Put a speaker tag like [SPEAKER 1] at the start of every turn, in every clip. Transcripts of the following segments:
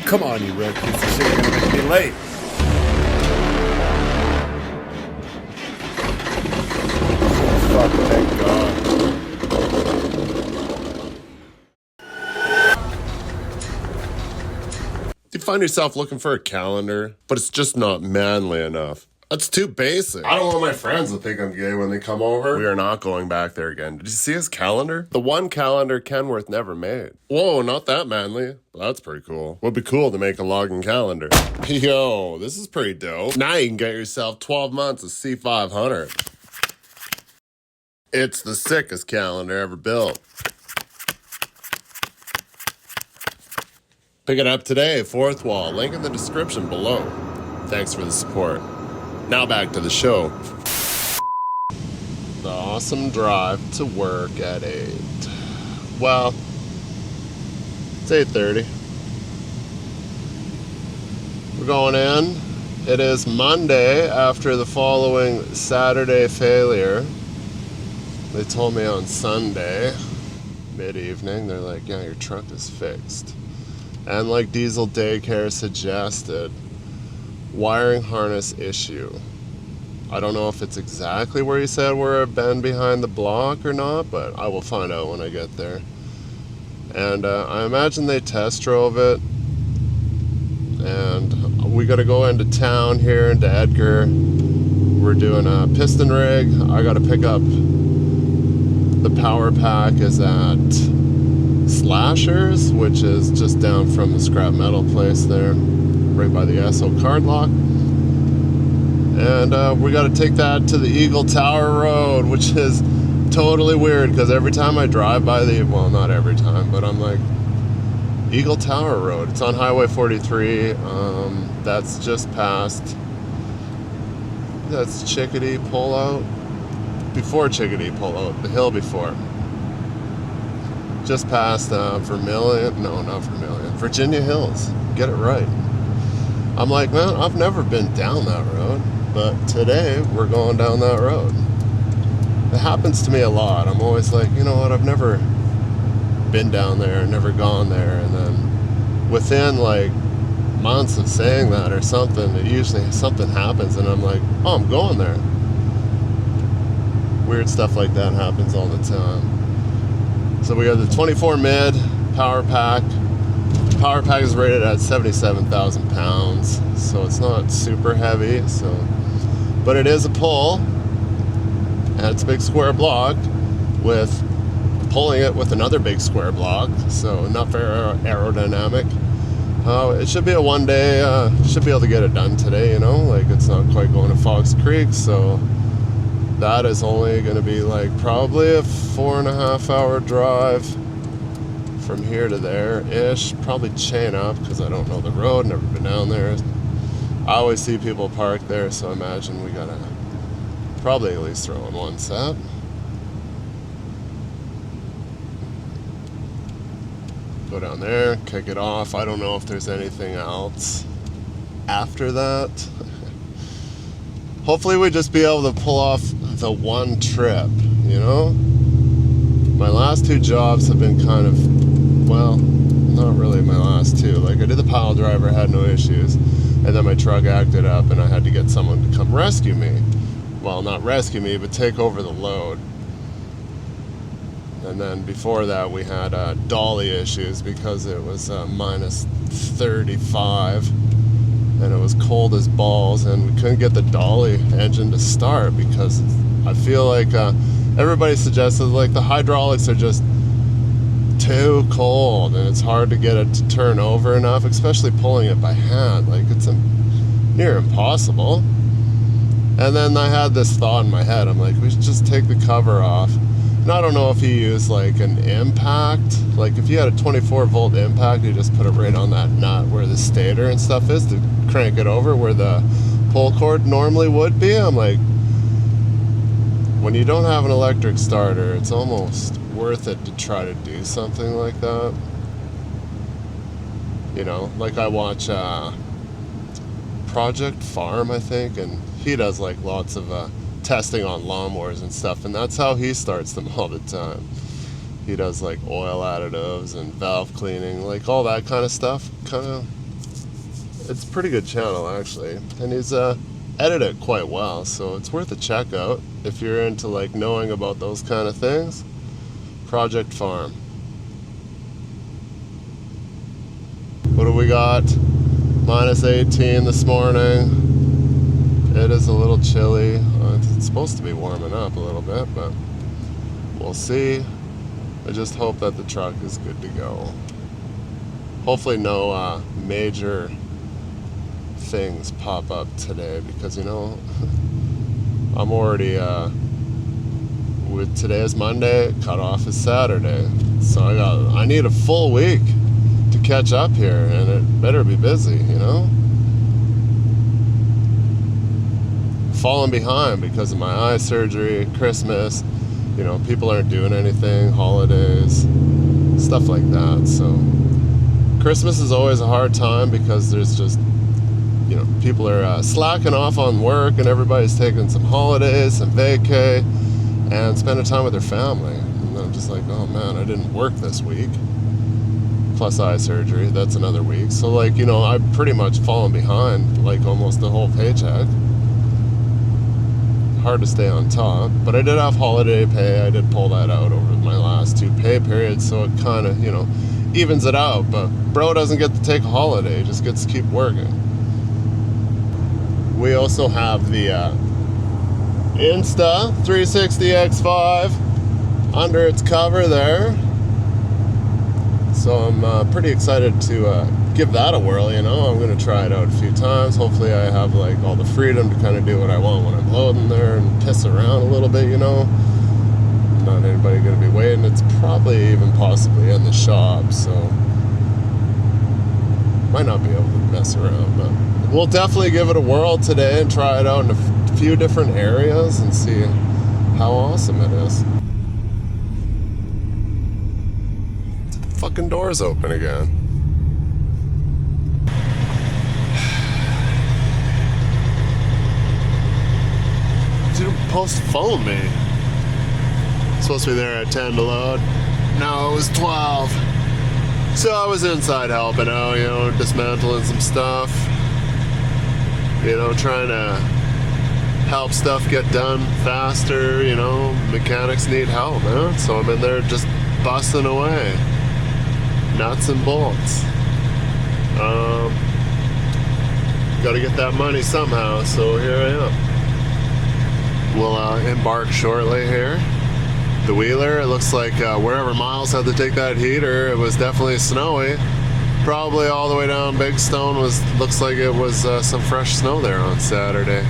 [SPEAKER 1] Come on, you red piece of shit, you're gonna make me late. Fuck, thank God. Do you find yourself looking for a calendar, but it's just not manly enough? That's too basic. I don't want my friends to think I'm gay when they come over. We are not going back there again. Did you see his calendar? The one calendar Kenworth never made. Whoa, not that manly. Well, that's pretty cool. Would be cool to make a logging calendar. Yo, this is pretty dope. Now you can get yourself 12 months of C500. It's the sickest calendar ever built. Pick it up today, fourth wall. Link in the description below. Thanks for the support. Now back to the show. The awesome drive to work at 8. Well, it's 8:30. We're going in. It is Monday after the following Saturday failure. They told me on Sunday, mid-evening, they're like, yeah, your truck is fixed. And like Diesel Daycare suggested, wiring harness issue. I don't know if it's exactly where he said we're a bend behind the block or not, but I will find out when I get there. And I imagine they test drove it. And we got to go into town here, into Edgar. We're doing a piston rig. I got to pick up the power pack is at Slashers, which is just down from the scrap metal place there, right by the Esso card lock. And we got to take that to the Eagle Tower Road, which is totally weird because every time I drive by well, not every time, but I'm like, Eagle Tower Road. It's on Highway 43. That's just past, that's Chickadee Pullout. Before Chickadee Pullout, the hill before. Just past Vermilion, no, not Vermilion, Virginia Hills. Get it right. I'm like, man, I've never been down that road, but today we're going down that road. It happens to me a lot. I'm always like, you know what, I've never been down there, never gone there, and then within like months of saying that or something, it usually something happens and I'm like, oh, I'm going there. Weird stuff like that happens all the time. So we have the 24 mid power pack. Power pack is rated at 77,000 pounds, so it's not super heavy. But it is a pull, and it's a big square block with pulling it with another big square block. So not very aerodynamic. It should be a one day. Should be able to get it done today. You know, like it's not quite going to Fox Creek, so. That is only going to be like probably a 4.5 hour drive from here to there-ish. Probably chain up because I don't know the road, never been down there. I always see people park there, so I imagine we got to probably at least throw in one set. Go down there, kick it off. I don't know if there's anything else after that. Hopefully we just be able to pull off the one trip, you know? My last 2 jobs have been kind of, well, not really my last 2. Like I did the pile driver, had no issues, and then my truck acted up and I had to get someone to come rescue me. Well, not rescue me, but take over the load. And then before that we had dolly issues because it was minus 35. And it was cold as balls, and we couldn't get the dolly engine to start because I feel like everybody suggested like the hydraulics are just too cold and it's hard to get it to turn over enough, especially pulling it by hand. Like it's near impossible. And then I had this thought in my head. I'm like, we should just take the cover off. And I don't know if you use like an impact. Like if you had a 24 volt impact, you just put it right on that nut where the stator and stuff is to crank it over where the pull cord normally would be. I'm like, when you don't have an electric starter, it's almost worth it to try to do something like that. You know, like I watch Project Farm, I think, and he does like lots of testing on lawnmowers and stuff, and that's how he starts them all the time. He does like oil additives and valve cleaning, like all that kind of stuff. Kind of It's a pretty good channel actually, and he's edited it quite well, so it's worth a check out if you're into like knowing about those kind of things. Project Farm. What do we got? Minus 18 this morning. It is a little chilly. It's supposed to be warming up a little bit, but we'll see. I just hope that the truck is good to go. Hopefully no major things pop up today, because you know I'm already with today is Monday, cutoff is Saturday, so I need a full week to catch up here, and it better be busy, you know. Falling behind because of my eye surgery, Christmas, you know, people aren't doing anything, holidays, stuff like that. So Christmas is always a hard time because there's just, you know, people are slacking off on work, and everybody's taking some holidays, some vacay, and spending time with their family. And I'm just like, oh man, I didn't work this week. Plus eye surgery, that's another week. So like, you know, I'm pretty much falling behind like almost the whole paycheck. Hard to stay on top, but I did have holiday pay. I did pull that out over my last 2 pay periods, so it kind of, you know, evens it out. But bro doesn't get to take a holiday, just gets to keep working. We also have the Insta 360X5 under its cover there, so I'm pretty excited to give that a whirl. You know, I'm going to try it out a few times. Hopefully I have like all the freedom to kind of do what I want when I'm loading there and piss around a little bit, you know. Not anybody going to be waiting. It's probably even possibly in the shop, so might not be able to mess around, but we'll definitely give it a whirl today and try it out in a few different areas and see how awesome it is. The fucking door's open again. Dude, postpone me. Supposed to be there at 10 to load. No, it was 12. So I was inside helping out, you know, dismantling some stuff. You know, trying to help stuff get done faster, you know. Mechanics need help, man. So I'm in there just busting away. Nuts and bolts. Gotta get that money somehow, so here I am. We'll embark shortly here. The wheeler, it looks like wherever Miles had to take that heater, it was definitely snowy. Probably all the way down Big Stone looks like it was some fresh snow there on Saturday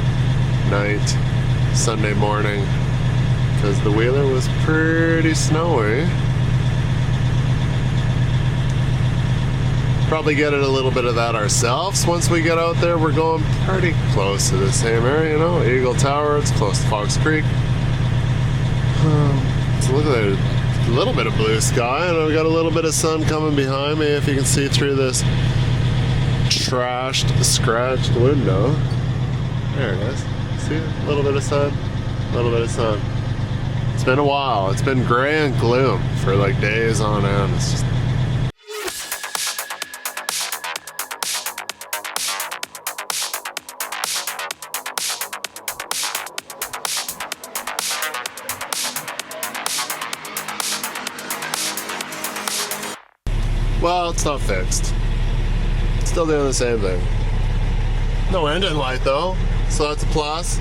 [SPEAKER 1] night, Sunday morning, because the wheeler was pretty snowy. Probably get it a little bit of that ourselves once we get out there. We're going pretty close to the same area, you know. Eagle Tower, it's close to Fox Creek. So look at that, a little bit of blue sky, and I've got a little bit of sun coming behind me, if you can see through this trashed, scratched window. There it is. See, a little bit of sun, a little bit of sun. It's been a while. It's been gray and gloom for like days on end. It's just well, it's not fixed. Still doing the same thing. No engine light though, so that's a plus.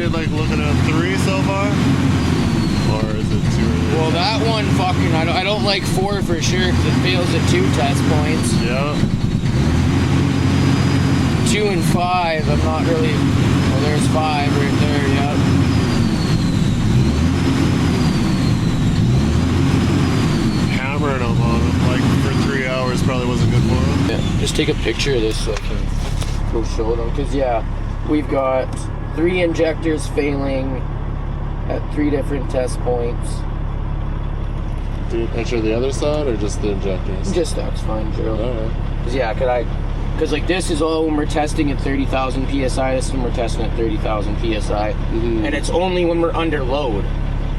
[SPEAKER 1] you're like looking at 3 so far? Or is it 2 or 3?
[SPEAKER 2] Well, that one fucking, I don't like 4 for sure because it fails at 2 test points.
[SPEAKER 1] Yeah.
[SPEAKER 2] 2 and 5, I'm not really, well, there's 5 right there, yep.
[SPEAKER 1] Hammering them on them like for 3 hours probably wasn't good for them.
[SPEAKER 2] Yeah, just take a picture of this so I can go show them. Because, yeah, we've got 3 injectors failing at 3 different test points.
[SPEAKER 1] Do you picture the other side or just the injectors?
[SPEAKER 2] Just that's fine, Joe.
[SPEAKER 1] Alright.
[SPEAKER 2] Because, yeah, because like this is all when we're testing at 30,000 psi. This one we're testing at 30,000 psi.
[SPEAKER 1] Mm-hmm.
[SPEAKER 2] And it's only when we're under load,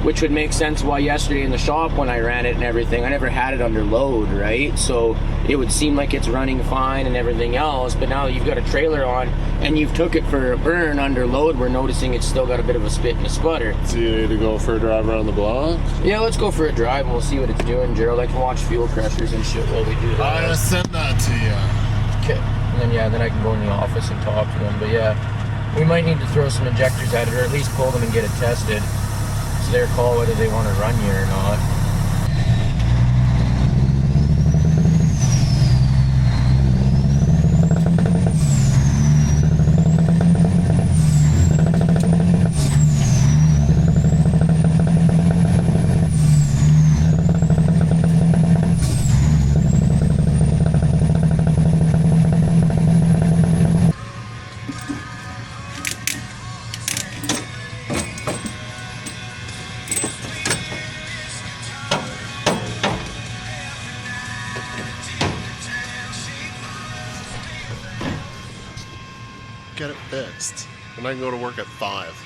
[SPEAKER 2] which would make sense why yesterday in the shop when I ran it and everything, I never had it under load, right? So it would seem like it's running fine and everything else, but now that you've got a trailer on and you've took it for a burn under load, we're noticing it's still got a bit of a spit and a sputter.
[SPEAKER 1] So you need to go for a drive around the block?
[SPEAKER 2] Yeah, let's go for a drive and we'll see what it's doing, Gerald. I can watch fuel pressures and shit while we do that.
[SPEAKER 1] I'm gonna send that to you.
[SPEAKER 2] Okay, and then yeah, then I can go in the office and talk to them. But yeah, we might need to throw some injectors at it, or at least pull them and get it tested. It's their call whether they want to run you or not.
[SPEAKER 1] Get it fixed. And I can go to work at 5.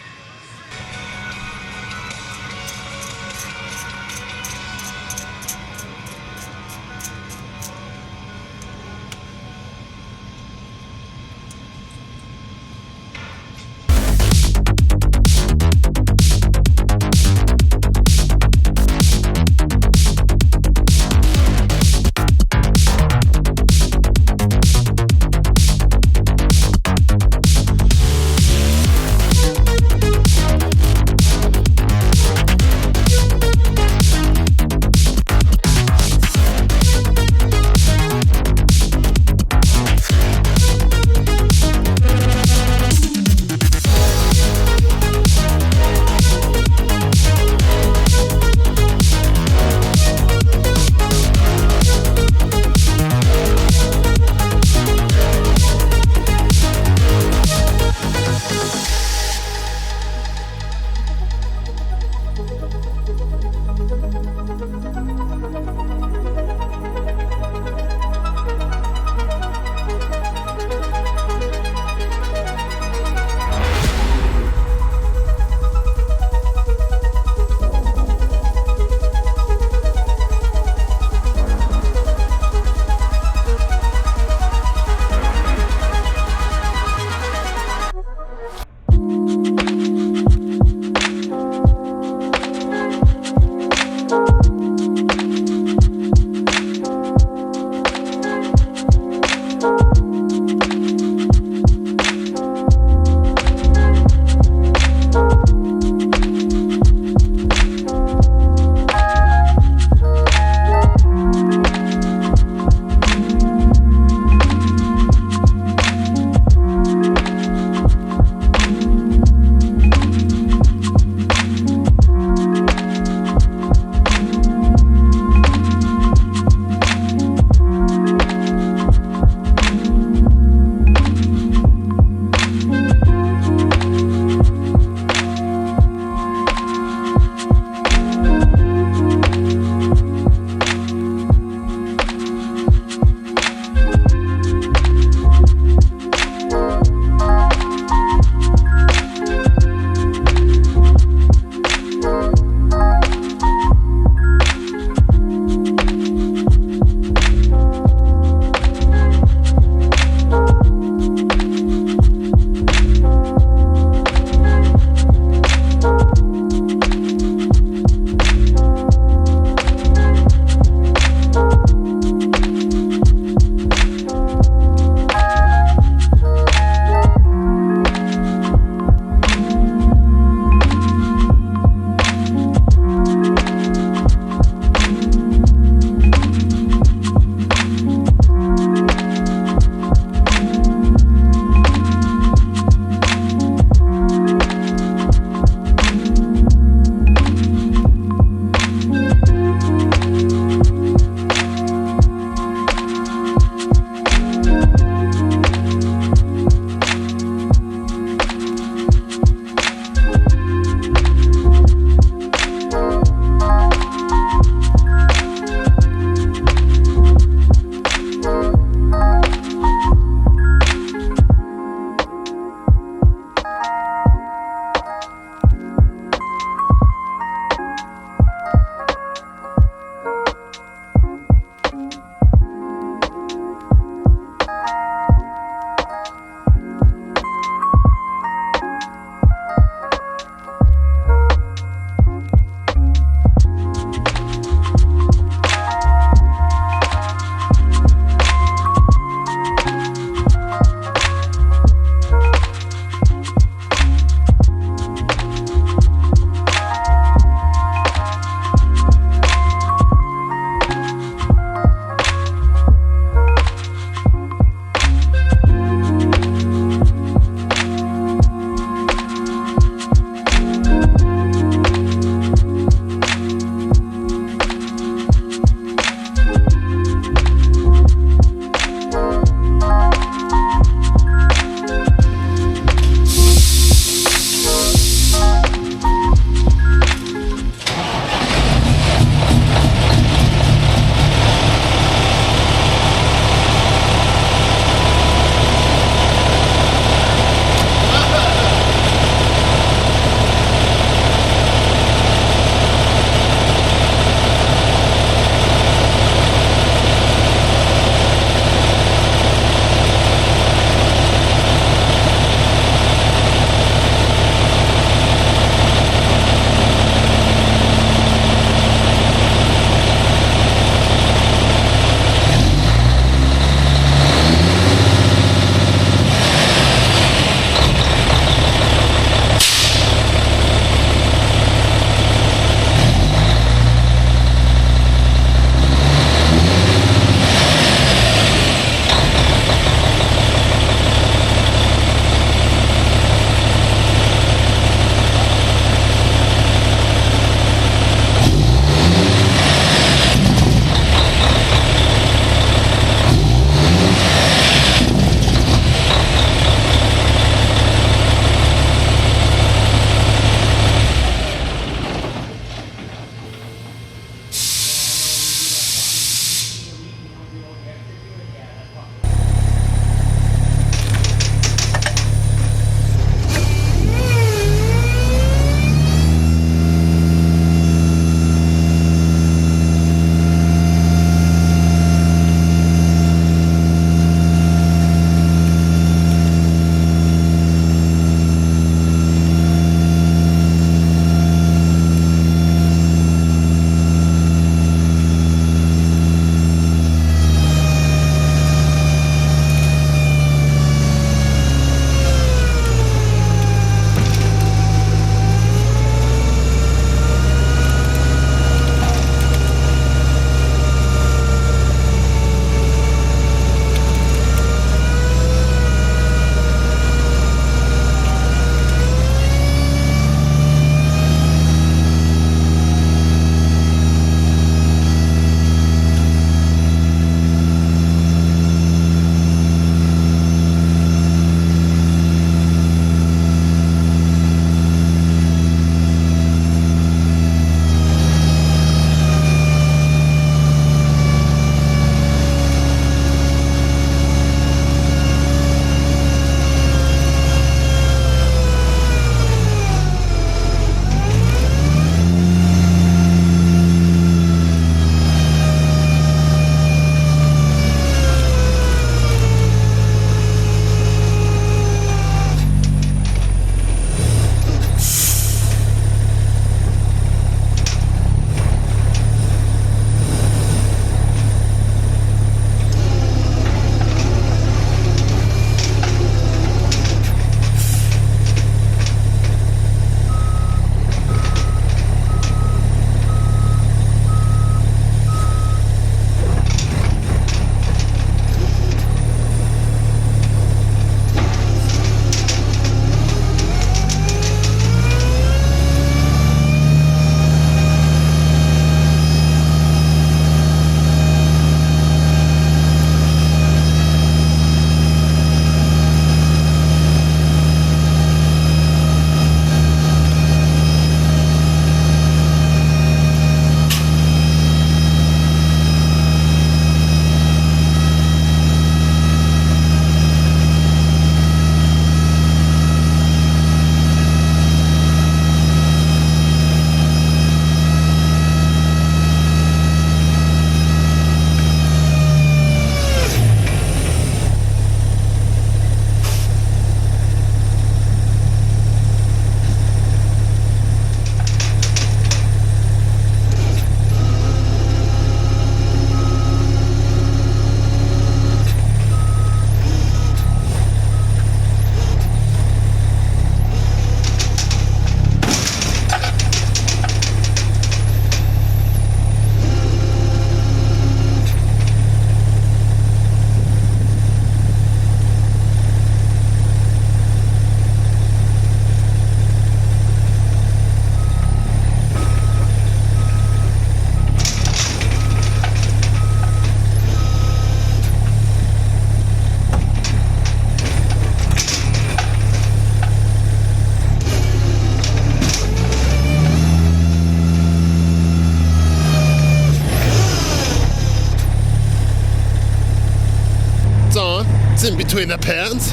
[SPEAKER 1] fits in between the pants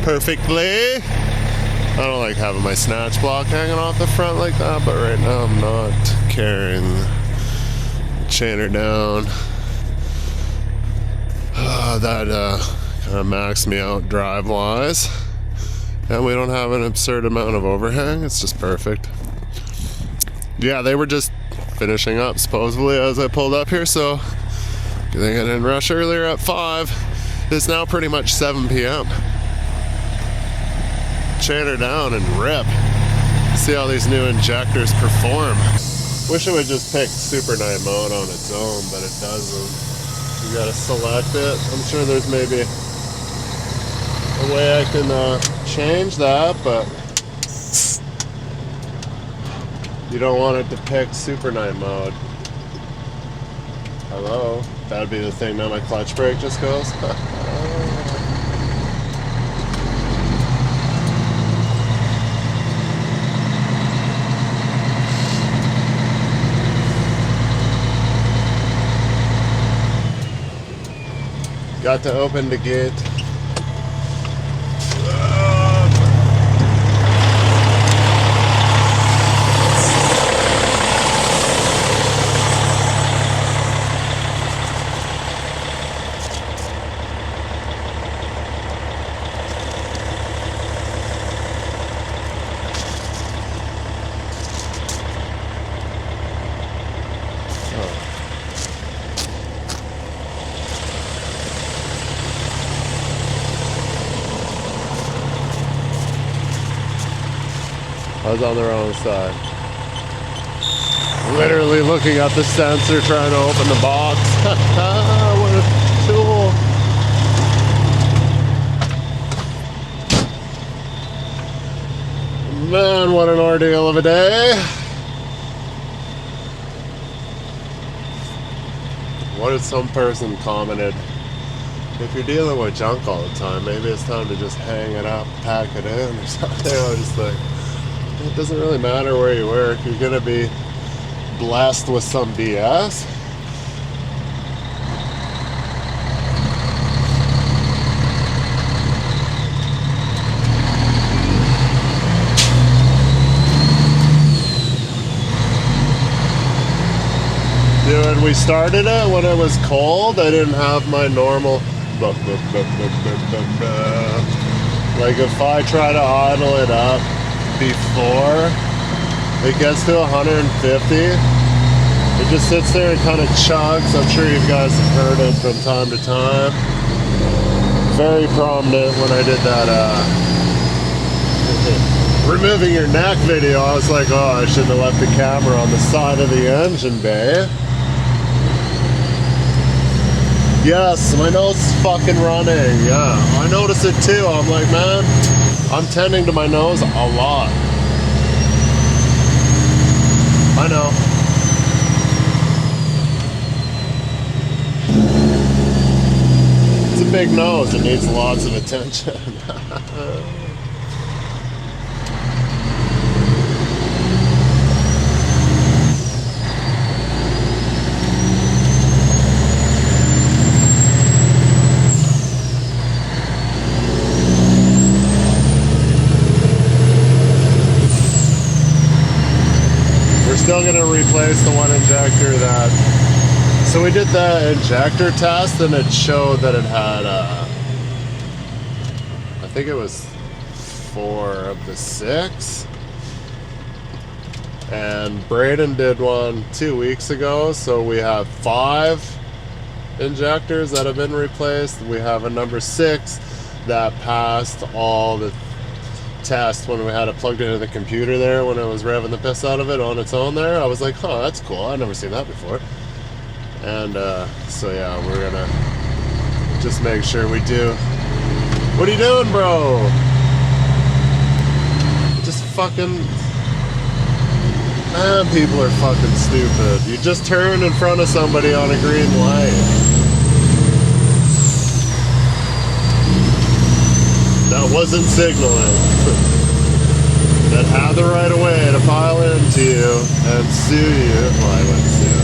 [SPEAKER 1] perfectly. I don't like having my snatch block hanging off the front like that, but right now I'm not carrying the chainer down. That kind of maxed me out drive-wise. And we don't have an absurd amount of overhang. It's just perfect. Yeah, they were just finishing up supposedly as I pulled up here, so I think I didn't rush earlier at 5. It's now pretty much 7 p.m. Chainer down and rip. See how these new injectors perform. Wish it would just pick Super Night mode on its own, but it doesn't. You gotta select it. I'm sure there's maybe a way I can change that, but you don't want it to pick Super Night mode. Hello? That'd be the thing. Now my clutch brake just goes. Got to open the gate. I was on the wrong side. Literally looking at the sensor trying to open the box. What a tool. Man, what an ordeal of a day. What if some person commented, if you're dealing with junk all the time, maybe it's time to just hang it up, pack it in or something. I was just like, it doesn't really matter where you work. You're gonna be blessed with some BS. Dude, when we started it, when it was cold, I didn't have my normal like if I try to idle it up before it gets to 150, it just sits there and kind of chugs. I'm sure you guys have heard it from time to time. Very prominent when I did that removing your neck video. I was like, oh, I shouldn't have left the camera on the side of the engine bay. Yes, my nose is fucking running. Yeah, I notice it too. I'm like, man, I'm tending to my nose a lot. I know. It's a big nose. It needs lots of attention. Still gonna replace the one injector that, so we did the injector test and it showed that it had I think it was 4 of the 6, and Braden did one 2 weeks ago, so we have 5 injectors that have been replaced. We have a number 6 that passed all the test when we had it plugged into the computer there when it was revving the piss out of it on its own there. I was like, oh, that's cool. I've never seen that before. And so yeah, we're gonna just make sure we do. What are you doing, bro? Just fucking, man, people are fucking stupid. You just turn in front of somebody on a green light. That wasn't signaling. That had the right of way to pile into you and sue you. Well, I wouldn't sue.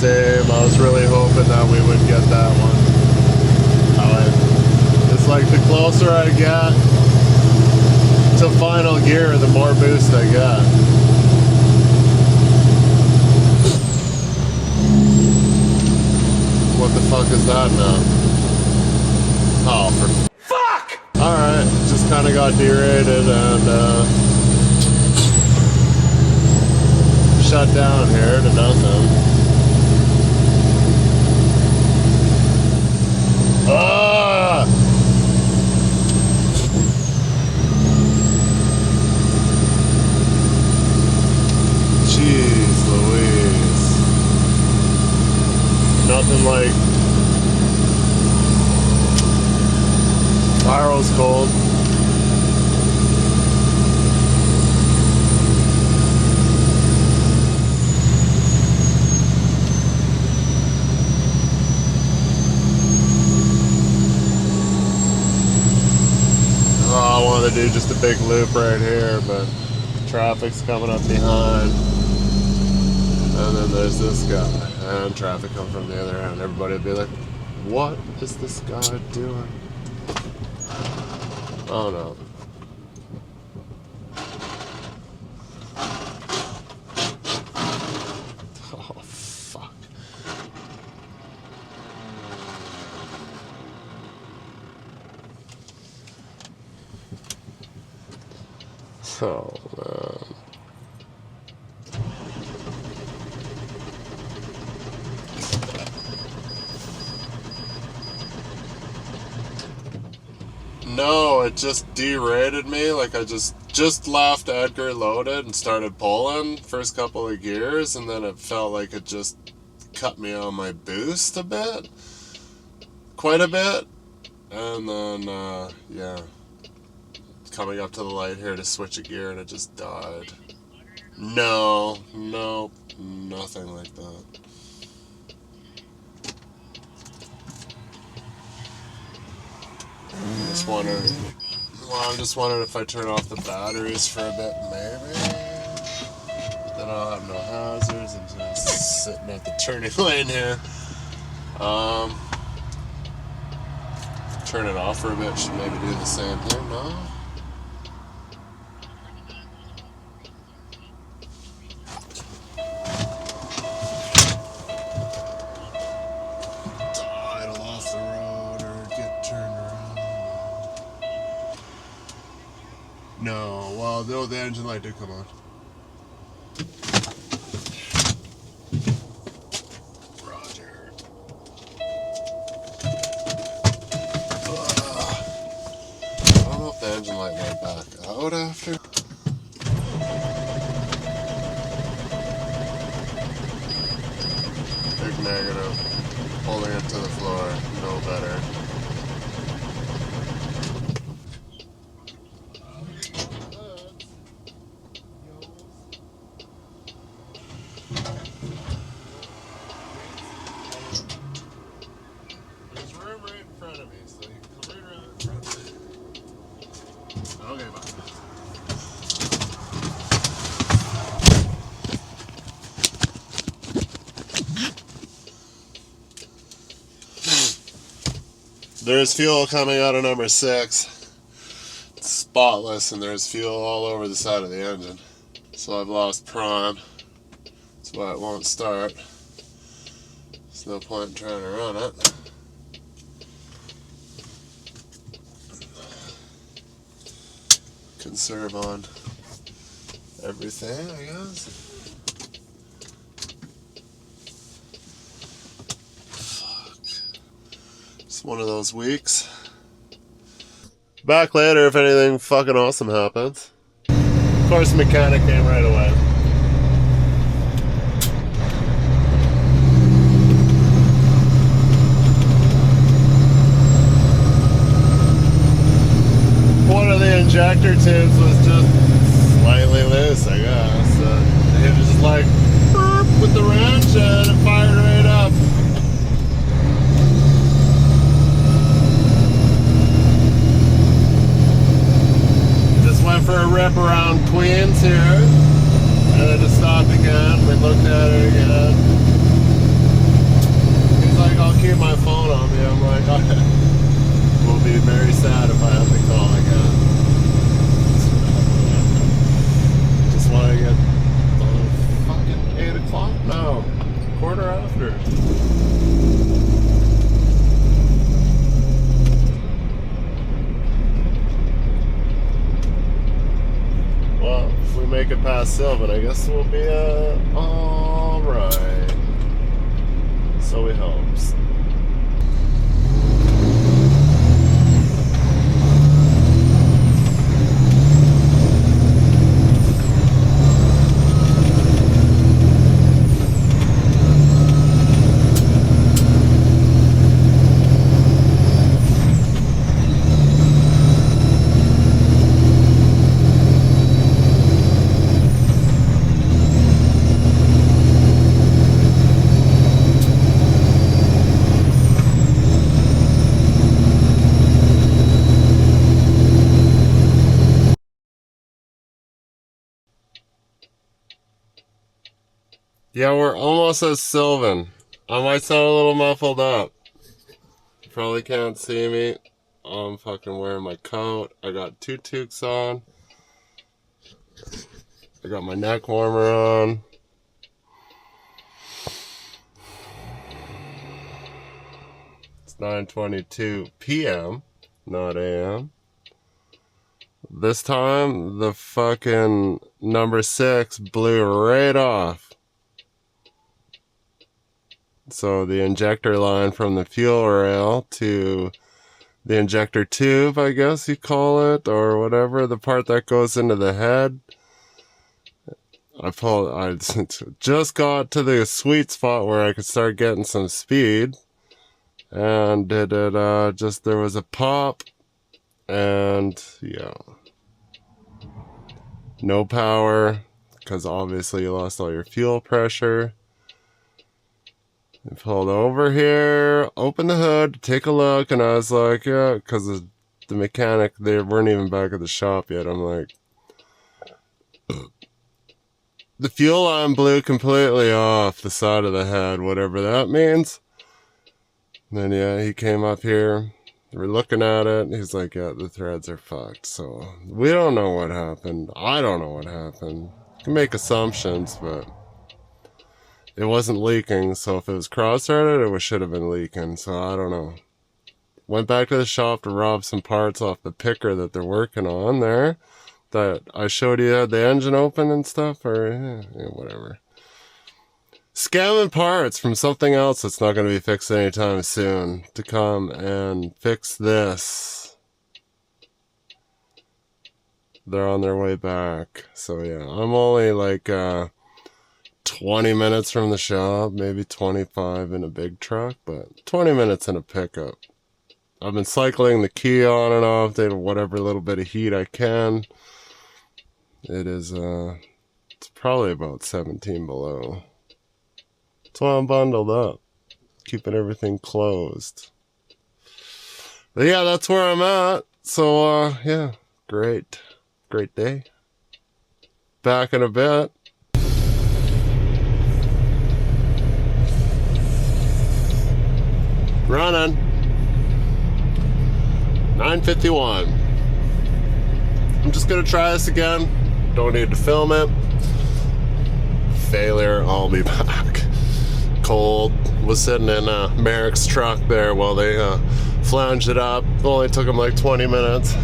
[SPEAKER 1] Same. I was really hoping that we would get that one. It's like the closer I get to final gear, the more boost I get. What the fuck is that now? Oh, for fuck! Alright, just kind of got derated and shut down here to nothing. Ah! Jeez Louise. Nothing like Pyro's cold. Oh, I wanted to do just a big loop right here, but traffic's coming up behind. And then there's this guy. And traffic comes from the other end. Everybody would be like, what is this guy doing? Oh no. Oh fuck. Oh man. No, it just derated me. Like I just left Edgar loaded and started pulling first couple of gears, and then it felt like it just cut me on my boost a bit, quite a bit, and then yeah, coming up to the light here to switch a gear, and it just died. No, nope, nothing like that. I'm just wondering if I turn off the batteries for a bit, maybe. Then I'll have no hazards and just sitting at the turning lane here. Turn it off for a bit should maybe do the same thing, no? Idle off the road or get turned around. No, well, no, the engine light did come on. Roger. I don't know if the engine light went back out after. Big negative. Holding it to the floor. No better. Okay, bye. There's fuel coming out of number 6. It's spotless, and there's fuel all over the side of the engine. So I've lost prime. That's why it won't start. There's no point in trying to run it. Conserve on everything, I guess. Fuck. It's one of those weeks. Back later if anything fucking awesome happens. Of course, the mechanic came right away. One of the injector tubes was just slightly loose, I guess. It was just like with the wrench and it fired right up. Just went for a rip around Queens here, and it just stopped again. We looked at it again. I'll keep my phone on me. I'm like, okay. We'll be very sad if I have to call again. Just want to get fucking 8 o'clock now. Quarter after. Well, if we make it past Sylvan, I guess we'll be alright. So we hope. Yeah, we're almost at Sylvan. I might sound a little muffled up. You probably can't see me. I'm fucking wearing my coat. I got 2 toques on. I got my neck warmer on. It's 9:22 p.m., not a.m. This time, the fucking number 6 blew right off. So the injector line from the fuel rail to the injector tube, I guess you call it, or whatever, the part that goes into the head. I just got to the sweet spot where I could start getting some speed. And there was a pop, and yeah. No power, because obviously you lost all your fuel pressure. I pulled over here, opened the hood, take a look, and I was like, yeah, because the mechanic, they weren't even back at the shop yet. I'm like, the fuel line blew completely off the side of the head, whatever that means. And then, yeah, he came up here. We're looking at it. He's like, yeah, the threads are fucked. So we don't know what happened. I don't know what happened. You can make assumptions, but it wasn't leaking, so if it was cross-threaded, it should have been leaking, so I don't know. Went back to the shop to rob some parts off the picker that they're working on there, that I showed you had the engine open and stuff, or yeah, whatever. Scamming parts from something else that's not going to be fixed anytime soon to come and fix this. They're on their way back, so yeah, I'm only like 20 minutes from the shop, maybe 25 in a big truck, but 20 minutes in a pickup. I've been cycling the key on and off to whatever little bit of heat I can. It is, it's probably about 17 below. That's why I'm bundled up, keeping everything closed. But yeah, that's where I'm at. So, yeah, great day. Back in a bit. Running. 9:51. I'm just gonna try this again. Don't need to film it. Failure, I'll be back. Cold. Was sitting in Merrick's truck there while they flanged it up. Only took them like 20 minutes.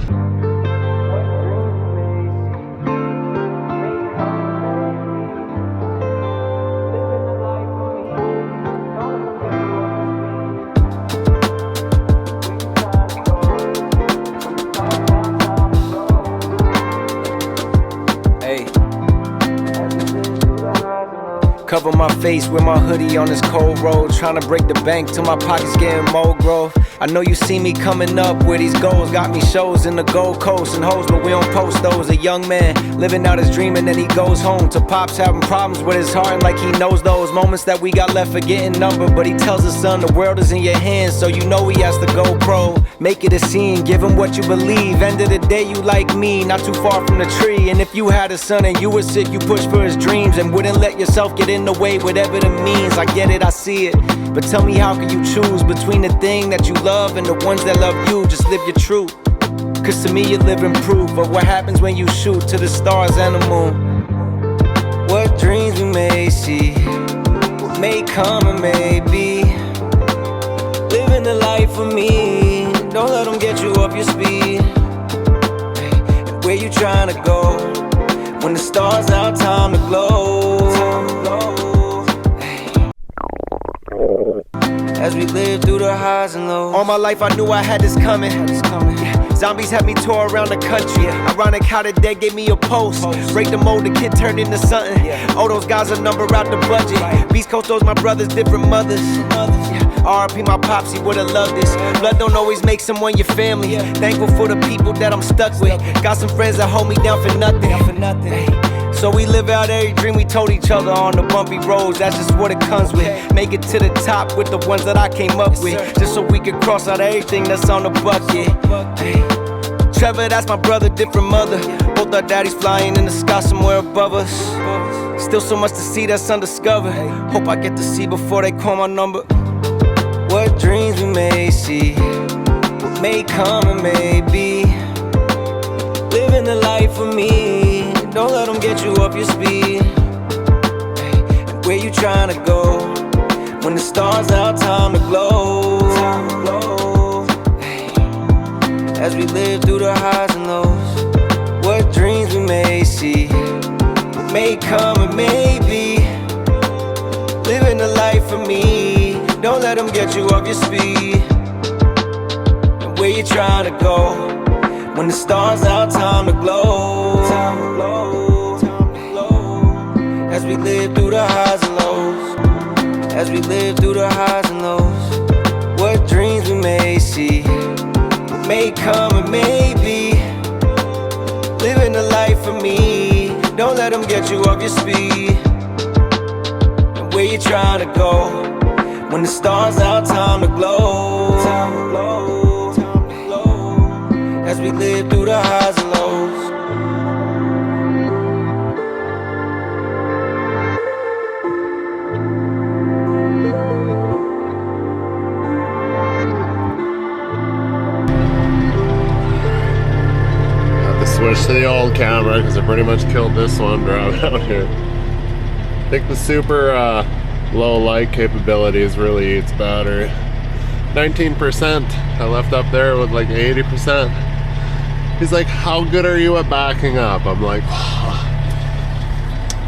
[SPEAKER 3] Cover my face with my hoodie on this cold road. Trying to break the bank till my pockets getting more growth. I know you see me coming up where these goals got me shows in the Gold Coast and hoes, but we don't post those. A young man living out his dream and then he goes home to pops having problems with his heart, and like he knows those moments that we got left are getting numbered. But he tells his son the world is in your hands, so you know he has to go pro. Make it a scene, give him what you believe. End of the day, you like me, not too far from the tree. And if you had a son and you were sick, you push for his dreams and wouldn't let yourself get in the way, whatever the means. I get it, I see it, but tell me, how can you choose between the thing that you love and the ones that love you? Just live your truth, cause to me you're living proof of what happens when you shoot to the stars and the moon. What dreams we may see, what may come and may be. Living the life for me, don't let them get you off your speed. And where you trying to go, when the stars out, time to glow. As we live through the highs and lows. All my life I knew I had this coming. Zombies had me tore around the country. Ironic how the day gave me a post. Break the mold, the kid turned into something. Oh, those guys are number out the budget. Beast Coast, those my brothers, different mothers. R.I.P. my pops, he would've loved this. Blood don't always make someone your family. Thankful for the people that I'm stuck with. Got some friends that hold me down for nothing. So we live out every dream we told each other on the bumpy roads. That's just what it comes with. Make it to the top with the ones that I came up with, just so we could cross out everything that's on the bucket. Trevor, that's my brother, different mother. Both our daddies flying in the sky somewhere above us. Still so much to see that's undiscovered. Hope I get to see before they call my number. What dreams we may see, what may come and may be. Living the life for me, don't let them get you off your speed. And where you trying to go, when the stars out, time to glow. As we live through the highs and lows. What dreams we may see, what may come and may be. Living the life for me, don't let them get you off your speed. And where you trying to go, when the stars out, time to glow. As we live through the highs and lows. As we live through the highs and lows. What dreams we may see, what may come and may be. Living the life for me, don't let them get you off your speed. And where you trying to go, when the stars out, time to glow. As we live through the highs and lows.
[SPEAKER 1] Have to switch to the old camera because I pretty much killed this one driving out here. I think the super low light capability is really eats battery. 19%. I left up there with like 80%. He's like, how good are you at backing up? I'm like,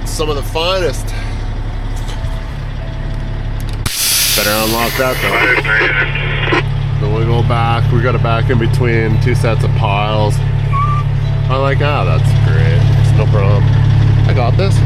[SPEAKER 1] some of the finest. Better unlock that though. Then we go back. We got to back in between two sets of piles. I'm like, that's great. It's no problem. I got this.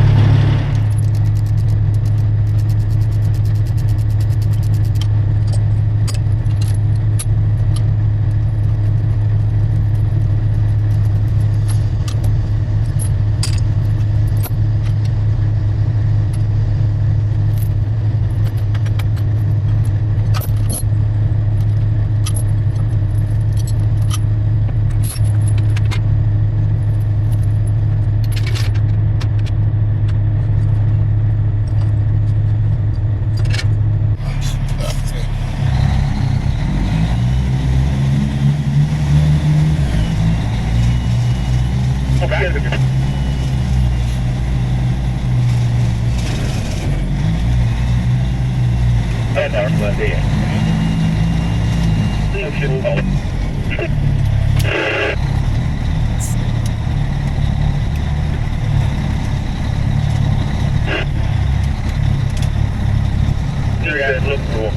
[SPEAKER 4] You guys look cool.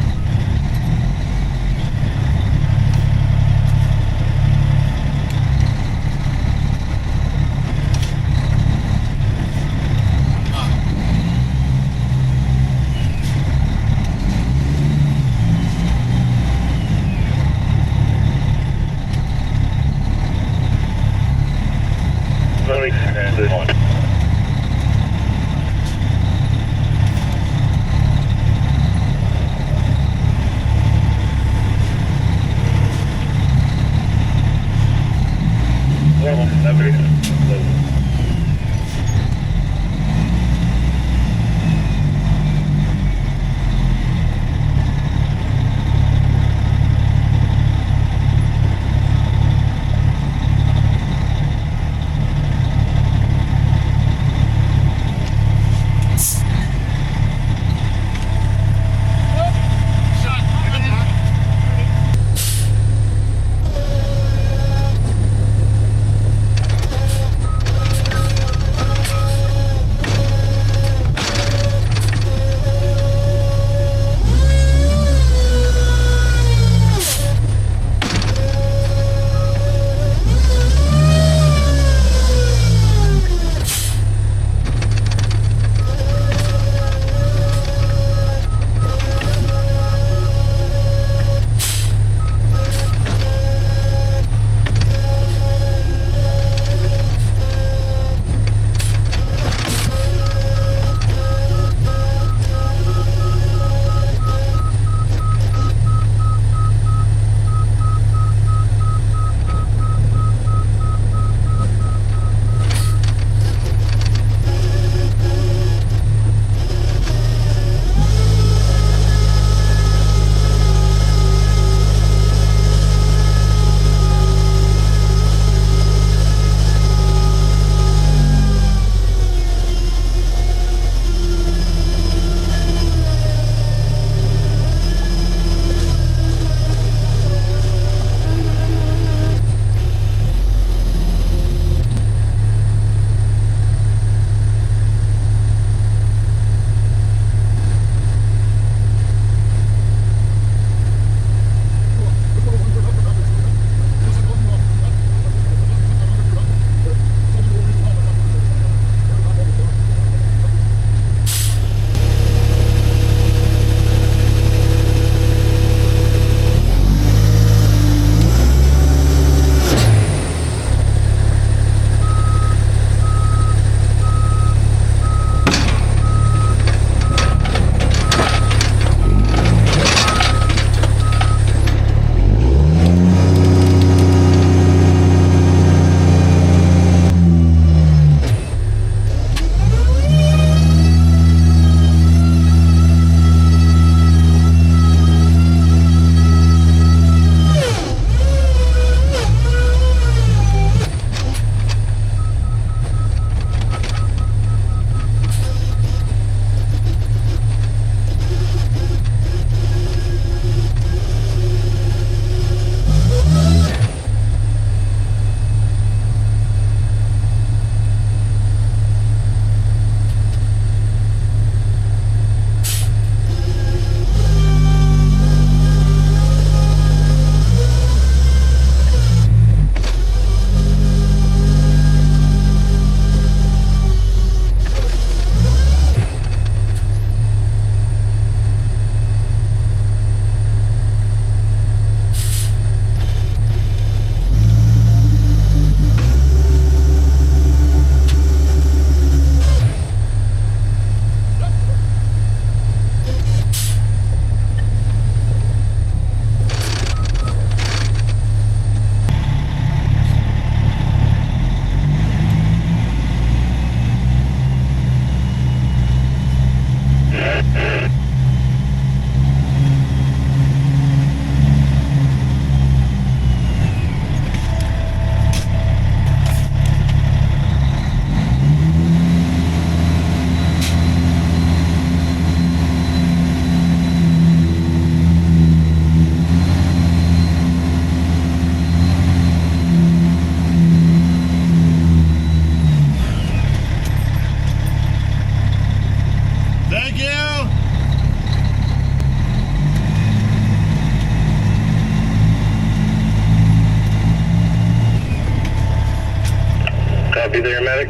[SPEAKER 4] Copy there, medic.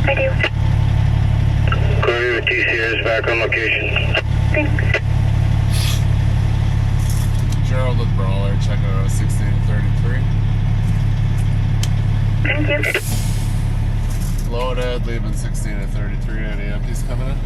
[SPEAKER 5] I do.
[SPEAKER 4] Courier with TCS back on location.
[SPEAKER 5] Thanks.
[SPEAKER 1] Gerald with Brawler, checking out 1633.
[SPEAKER 5] Thank you.
[SPEAKER 1] 16 to 33, any empties coming in?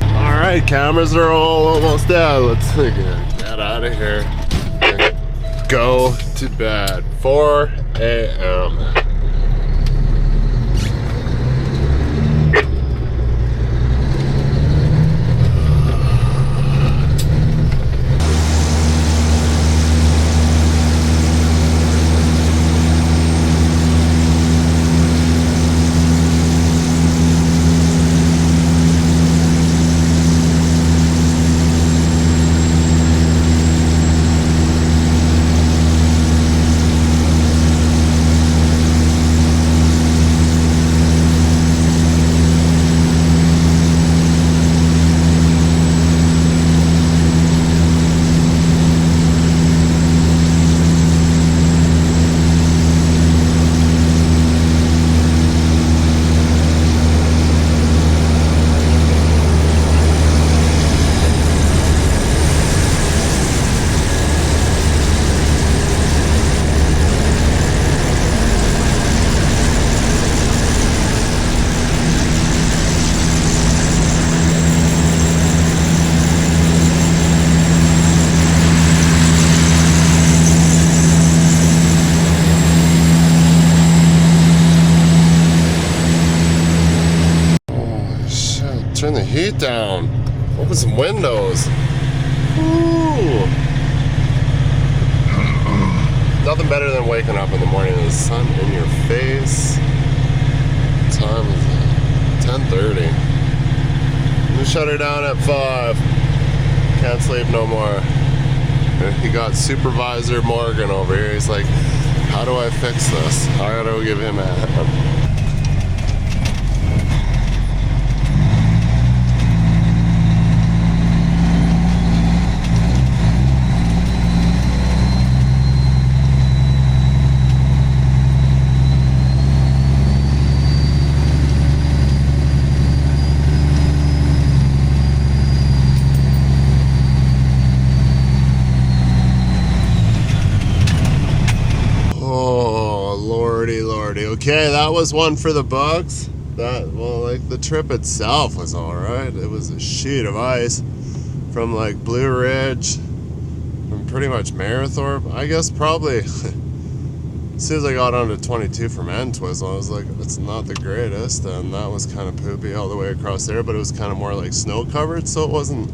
[SPEAKER 1] Alright, cameras are all almost dead. Let's get out of here. Go to bed. 4 a.m. Turn the heat down. Open some windows. Ooh. Nothing better than waking up in the morning and the sun in your face. Time is 10:30. We shut her down at 5. Can't sleep no more. He got Supervisor Morgan over here. He's like, how do I fix this? I gotta give him a hand. Okay, that was one for the books. Like the trip itself was all right. It was a sheet of ice from like Blue Ridge, from pretty much Mayerthorpe. I guess probably as soon as I got onto 22 from Entwistle, I was like, it's not the greatest, and that was kind of poopy all the way across there. But it was kind of more like snow covered, so it wasn't.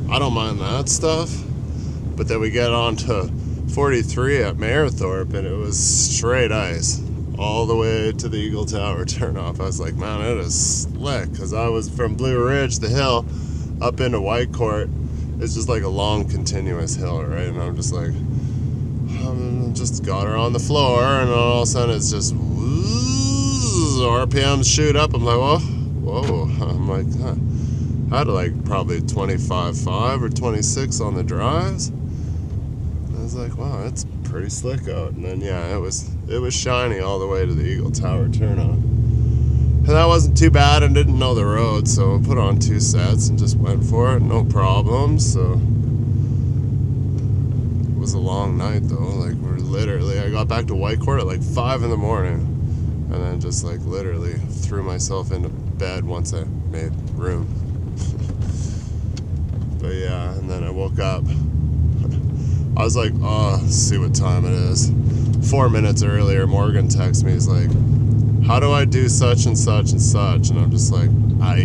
[SPEAKER 1] I don't mind that stuff. But then we get on to 43 at Mayerthorpe, and it was straight ice all the way to the Eagle Tower turnoff. I was like, man, it is slick, because I was from Blue Ridge, the hill, up into Whitecourt. It's just like a long continuous hill, right? And I'm just like, just got her on the floor, and all of a sudden it's just whoo, RPMs shoot up. I'm like, whoa. I'm like, huh. I had like probably 25.5 or 26 on the drives. I was like, wow, it's pretty slick out. And then yeah, it was shiny all the way to the Eagle Tower turn on. And that wasn't too bad. I didn't know the road, so I put on 2 sets and just went for it, no problems. So it was a long night though. Like I got back to Whitecourt at like 5 in the morning, and then just like literally threw myself into bed once I made room. But yeah, and then I woke up. I was like, oh, see what time it is. 4 minutes earlier, Morgan texts me. He's like, how do I do such and such and such? And I'm just like, I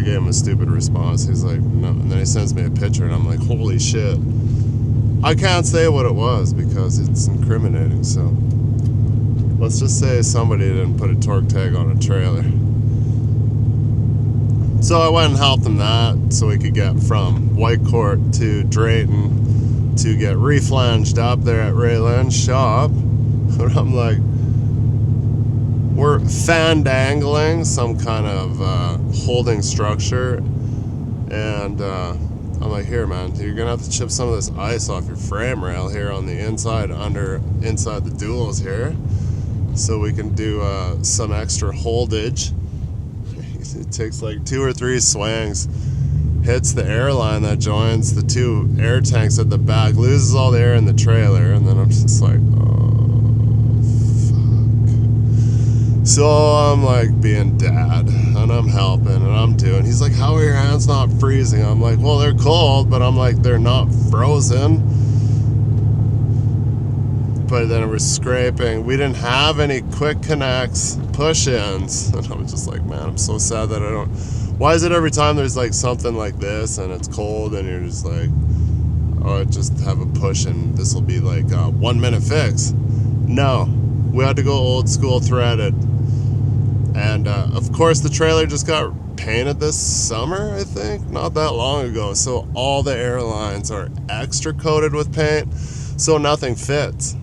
[SPEAKER 1] gave him a stupid response. He's like, no. And then he sends me a picture, and I'm like, holy shit. I can't say what it was because it's incriminating. So let's just say somebody didn't put a torque tag on a trailer. So I went and helped him that, so we could get from Whitecourt to Drayton to get reflanged up there at Raylan's shop. And I'm like, we're fandangling some kind of holding structure, and I'm like, here, man, you're gonna have to chip some of this ice off your frame rail here on the inside, inside the duals here, so we can do some extra holdage. It takes like 2 or 3 swings, hits the air line that joins the 2 air tanks at the back, loses all the air in the trailer, and then I'm just like, oh, fuck. So I'm like being dad, and I'm helping, and I'm doing. He's like, how are your hands not freezing? I'm like, well, they're cold, but I'm like, they're not frozen. But then we're scraping. We didn't have any quick connects, push-ins. And I was just like, man, I'm so sad that I don't. Why is it every time there's like something like this and it's cold and you're just like, oh, just have a push and this will be like a 1 minute fix? No, we had to go old school threaded. And of course the trailer just got painted this summer, I think, not that long ago. So all the airlines are extra coated with paint, so nothing fits.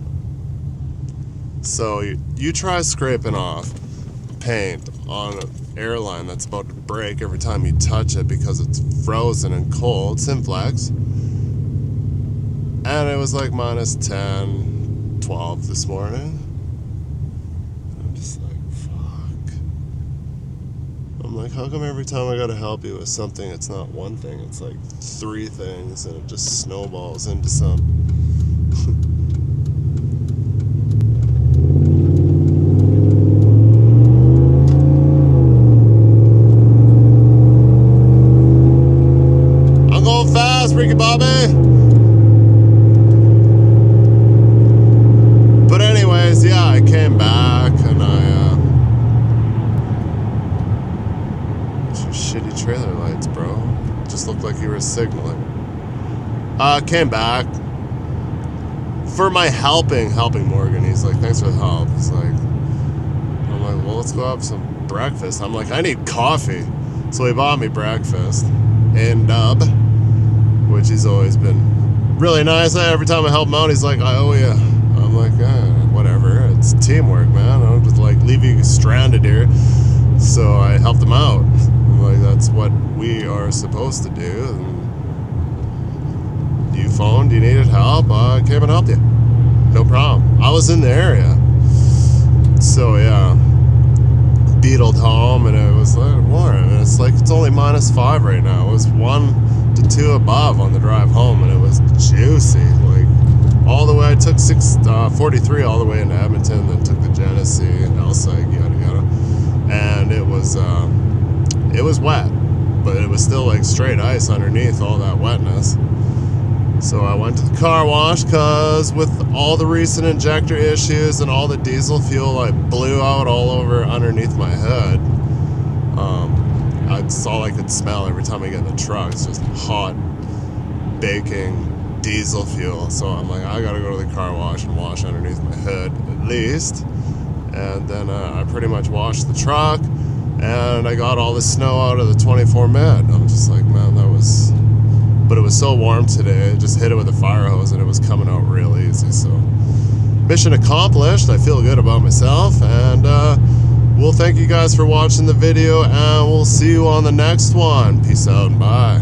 [SPEAKER 1] So you try scraping off paint on an airline that's about to break every time you touch it because it's frozen and cold, Simplex. And it was like minus 10, 12 this morning. I'm just like, fuck. I'm like, how come every time I gotta help you with something, it's not one thing, it's like 3 things, and it just snowballs into some. Ricky Bobby. But anyways, yeah, I came back and shitty trailer lights, bro. Just looked like you were signaling. Came back for my helping Morgan. He's like, thanks for the help. He's like, I'm like, well, let's go have some breakfast. I'm like, I need coffee. So he bought me breakfast in Dub, which he's always been really nice. Every time I help him out, he's like, I owe you. I'm like, whatever. It's teamwork, man. I don't just like leave you stranded here. So I helped him out. I'm like, that's what we are supposed to do. And you phoned, you needed help, I came and helped you. No problem. I was in the area. So yeah, beetled home, and it was like warm. And it's like, it's only minus 5 right now. It was 1 to 2 above on the drive home, and it was juicy. Like all the way, I took 43 all the way into Edmonton, then took the Genesee and Elsig, yada yada, and it was wet, but it was still like straight ice underneath all that wetness. So I went to the car wash, because with all the recent injector issues and all the diesel fuel I blew out all over underneath my hood, it's all I could smell every time I get in the truck. It's just hot, baking diesel fuel. So I'm like, I gotta go to the car wash and wash underneath my hood at least. And then I pretty much washed the truck, and I got all the snow out of the 24 mid. I'm just like, man, but it was so warm today, I just hit it with a fire hose and it was coming out real easy. So mission accomplished. I feel good about myself, and we'll thank you guys for watching the video, and we'll see you on the next one. Peace out and bye.